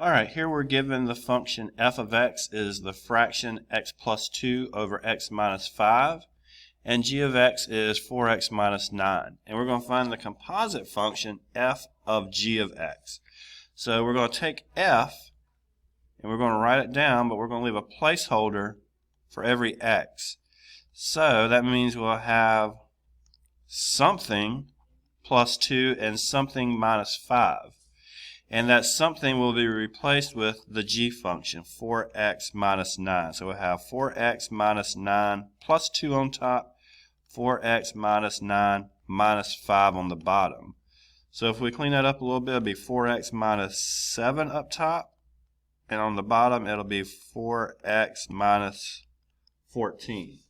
Alright, here we're given the function f of x is the fraction x plus 2 over x minus 5, and g of x is 4x minus 9. And we're going to find the composite function f of g of x. So we're going to take f, and we're going to write it down, but we're going to leave a placeholder for every x. So that means we'll have something plus 2 and something minus 5. And that something will be replaced with the g function, 4x minus 9. So we'll have 4x minus 9 plus 2 on top, 4x minus 9 minus 5 on the bottom. So if we clean that up a little bit, it'll be 4x minus 7 up top, and on the bottom it'll be 4x minus 14.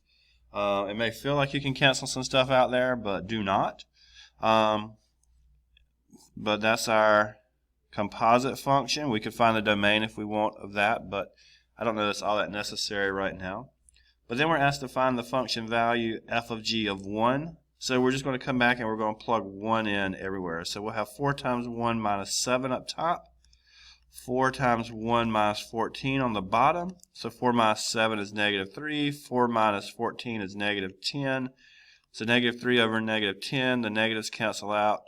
It may feel like you can cancel some stuff out there, but do not. But that's our composite function. We could find the domain if we want of that, but I don't know that's all that necessary right now. But then we're asked to find the function value f of g of 1. So we're just going to come back and we're going to plug 1 in everywhere. So we'll have 4 times 1 minus 7 up top, 4 times 1 minus 14 on the bottom. So 4 minus 7 is negative 3, 4 minus 14 is negative 10. So negative 3 over negative 10, the negatives cancel out,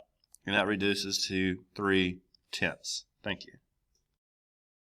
and that reduces to 3/10. Thank you.